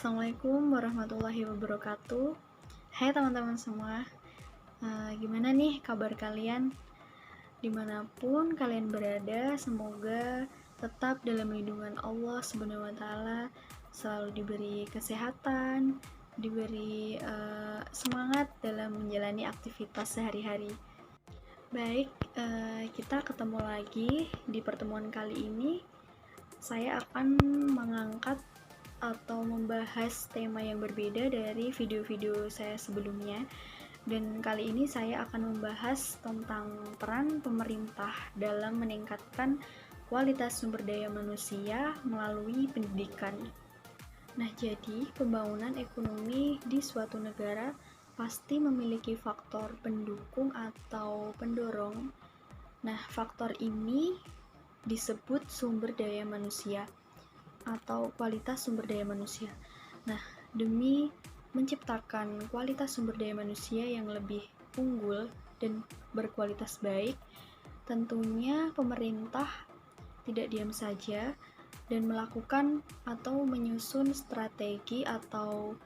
Assalamualaikum warahmatullahi wabarakatuh. Hai teman-teman semua, gimana nih kabar kalian? Dimanapun kalian berada, semoga tetap dalam lindungan Allah Subhanahu wa Ta'ala, selalu diberi kesehatan, diberi semangat dalam menjalani aktivitas sehari-hari. Baik, kita ketemu lagi di pertemuan kali ini. Saya akan mengangkat atau membahas tema yang berbeda dari video-video saya sebelumnya, dan kali ini saya akan membahas tentang peran pemerintah dalam meningkatkan kualitas sumber daya manusia melalui pendidikan. Nah, jadi pembangunan ekonomi di suatu negara pasti memiliki faktor pendukung atau pendorong. Nah, faktor ini disebut sumber daya manusia atau kualitas sumber daya manusia. Nah, demi menciptakan kualitas sumber daya manusia yang lebih unggul dan berkualitas baik, tentunya pemerintah tidak diam saja dan melakukan atau menyusun strategi atau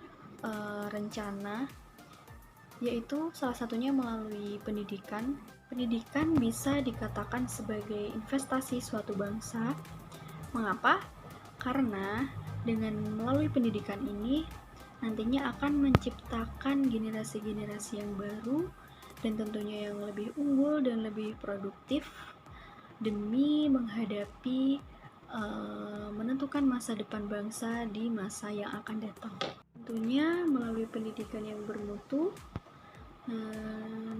rencana, yaitu salah satunya melalui pendidikan. Pendidikan bisa dikatakan sebagai investasi suatu bangsa. Mengapa? Karena dengan melalui pendidikan ini nantinya akan menciptakan generasi-generasi yang baru dan tentunya yang lebih unggul dan lebih produktif demi menghadapi menentukan masa depan bangsa di masa yang akan datang. Tentunya melalui pendidikan yang bermutu,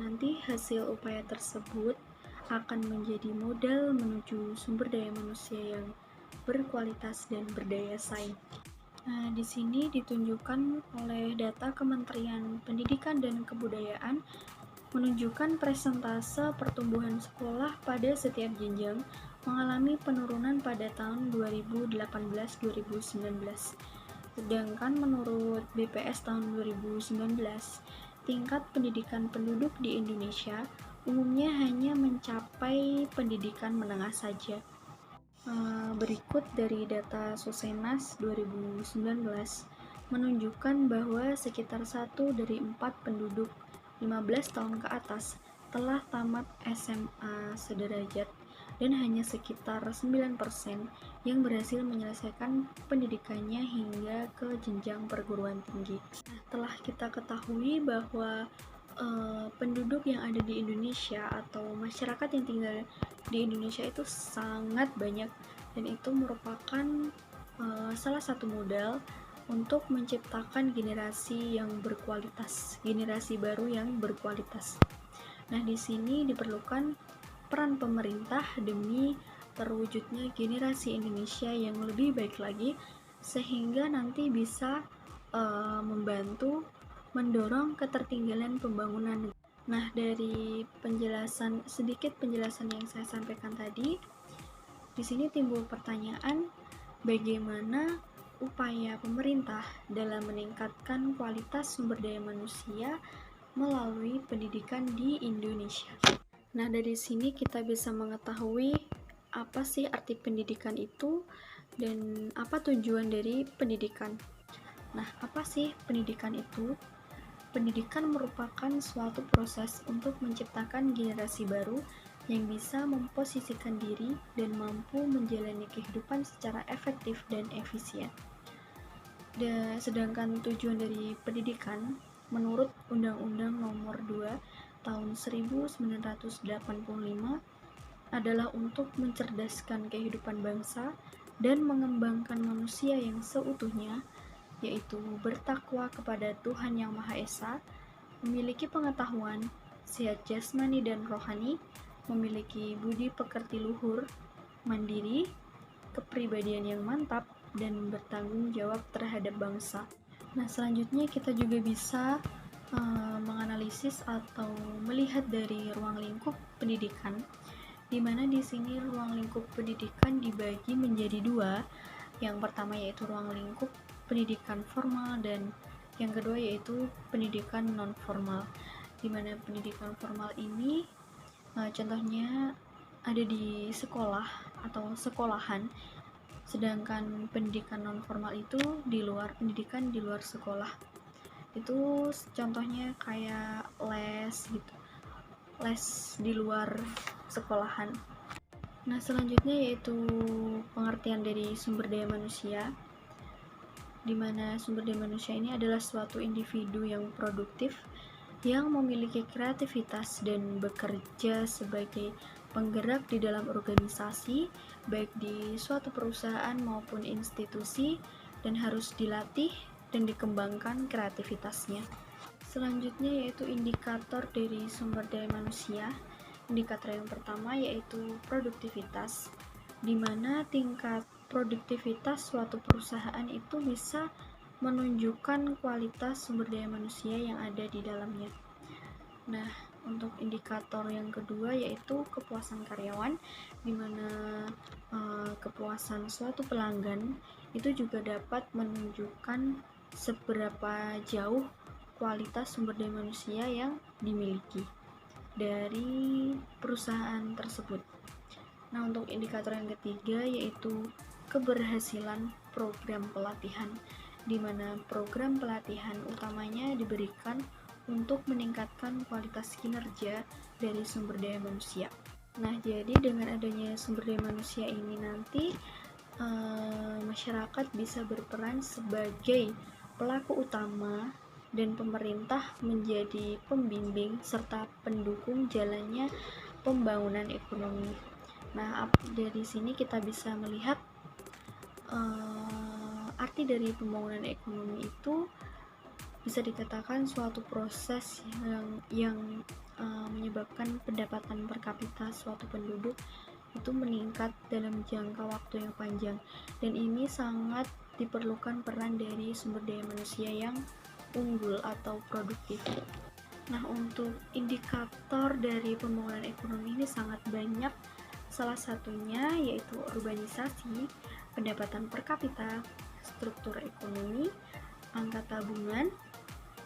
nanti hasil upaya tersebut akan menjadi modal menuju sumber daya manusia yang berkualitas dan berdaya saing. Nah, di sini ditunjukkan oleh data Kementerian Pendidikan dan Kebudayaan menunjukkan persentase pertumbuhan sekolah pada setiap jenjang mengalami penurunan pada tahun 2018-2019. Sedangkan menurut BPS tahun 2019, tingkat pendidikan penduduk di Indonesia umumnya hanya mencapai pendidikan menengah saja. Berikut dari data Sosenas 2019 menunjukkan bahwa sekitar 1 dari 4 penduduk 15 tahun ke atas telah tamat SMA sederajat dan hanya sekitar 9% yang berhasil menyelesaikan pendidikannya hingga ke jenjang perguruan tinggi. Nah, telah kita ketahui bahwa penduduk yang ada di Indonesia atau masyarakat yang tinggal di Indonesia itu sangat banyak, dan itu merupakan salah satu modal untuk menciptakan generasi yang berkualitas, generasi baru yang berkualitas. Nah, di sini diperlukan peran pemerintah demi terwujudnya generasi Indonesia yang lebih baik lagi, sehingga nanti bisa membantu mendorong ketertinggalan pembangunan. Nah, dari sedikit penjelasan yang saya sampaikan tadi, di sini timbul pertanyaan, bagaimana upaya pemerintah dalam meningkatkan kualitas sumber daya manusia melalui pendidikan di Indonesia. Nah, dari sini kita bisa mengetahui apa sih arti pendidikan itu dan apa tujuan dari pendidikan. Nah, apa sih pendidikan itu? Pendidikan merupakan suatu proses untuk menciptakan generasi baru yang bisa memposisikan diri dan mampu menjalani kehidupan secara efektif dan efisien. Sedangkan tujuan dari pendidikan menurut Undang-Undang Nomor 2 Tahun 1985 adalah untuk mencerdaskan kehidupan bangsa dan mengembangkan manusia yang seutuhnya, yaitu bertakwa kepada Tuhan Yang Maha Esa, memiliki pengetahuan, sehat jasmani dan rohani, memiliki budi pekerti luhur, mandiri, kepribadian yang mantap, dan bertanggung jawab terhadap bangsa. Nah, selanjutnya kita juga bisa menganalisis atau melihat dari ruang lingkup pendidikan, di mana di sini ruang lingkup pendidikan dibagi menjadi dua. Yang pertama yaitu ruang lingkup pendidikan formal dan yang kedua yaitu pendidikan non formal. Di mana pendidikan formal ini contohnya ada di sekolah atau sekolahan, Sedangkan pendidikan non formal itu pendidikan di luar sekolah. Itu contohnya kayak les gitu, les di luar sekolahan. Nah, selanjutnya yaitu pengertian dari sumber daya manusia, di mana sumber daya manusia ini adalah suatu individu yang produktif yang memiliki kreativitas dan bekerja sebagai penggerak di dalam organisasi, baik di suatu perusahaan maupun institusi, dan harus dilatih dan dikembangkan kreativitasnya. Selanjutnya yaitu indikator dari sumber daya manusia. Indikator yang pertama yaitu produktivitas, di mana tingkat produktivitas suatu perusahaan itu bisa menunjukkan kualitas sumber daya manusia yang ada di dalamnya. Nah, untuk indikator yang kedua yaitu kepuasan karyawan, di mana kepuasan suatu pelanggan itu juga dapat menunjukkan seberapa jauh kualitas sumber daya manusia yang dimiliki dari perusahaan tersebut. Nah, untuk indikator yang ketiga yaitu keberhasilan program pelatihan, di mana program pelatihan utamanya diberikan untuk meningkatkan kualitas kinerja dari sumber daya manusia. Nah, jadi dengan adanya sumber daya manusia ini nanti masyarakat bisa berperan sebagai pelaku utama dan pemerintah menjadi pembimbing serta pendukung jalannya pembangunan ekonomi. Nah, dari sini kita bisa melihat arti dari pembangunan ekonomi itu bisa dikatakan suatu proses yang menyebabkan pendapatan per kapita suatu penduduk itu meningkat dalam jangka waktu yang panjang, dan ini sangat diperlukan peran dari sumber daya manusia yang unggul atau produktif. Nah, untuk indikator dari pembangunan ekonomi ini sangat banyak. Salah satunya yaitu urbanisasi, pendapatan per kapita, struktur ekonomi, angka tabungan,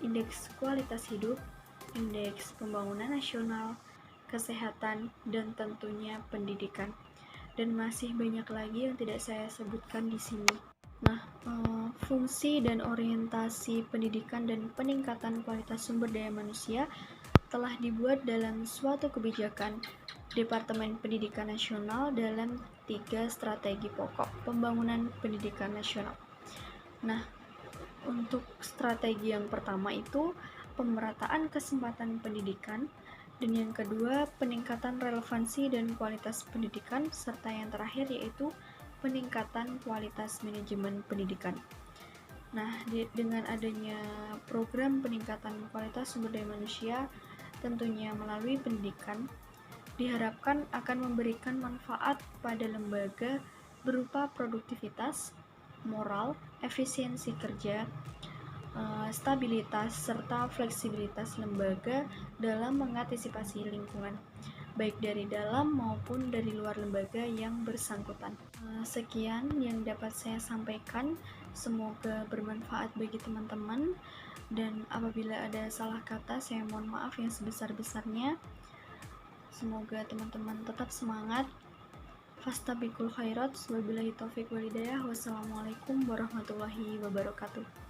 indeks kualitas hidup, indeks pembangunan nasional, kesehatan, dan tentunya pendidikan. Dan masih banyak lagi yang tidak saya sebutkan di sini. Nah, fungsi dan orientasi pendidikan dan peningkatan kualitas sumber daya manusia telah dibuat dalam suatu kebijakan Departemen Pendidikan Nasional dalam 3 strategi pokok pembangunan pendidikan nasional. Nah, untuk strategi yang pertama itu pemerataan kesempatan pendidikan, dan yang kedua peningkatan relevansi dan kualitas pendidikan, serta yang terakhir yaitu peningkatan kualitas manajemen pendidikan. Nah, dengan adanya program peningkatan kualitas sumber daya manusia tentunya melalui pendidikan diharapkan akan memberikan manfaat pada lembaga berupa produktivitas, moral, efisiensi kerja, stabilitas, serta fleksibilitas lembaga dalam mengantisipasi lingkungan, baik dari dalam maupun dari luar lembaga yang bersangkutan. Sekian yang dapat saya sampaikan, semoga bermanfaat bagi teman-teman, dan apabila ada salah kata saya mohon maaf yang sebesar-besarnya. Semoga teman-teman tetap semangat. Fastabiqul khairat. Wabillahi taufiq walhidayah. Wassalamualaikum warahmatullahi wabarakatuh.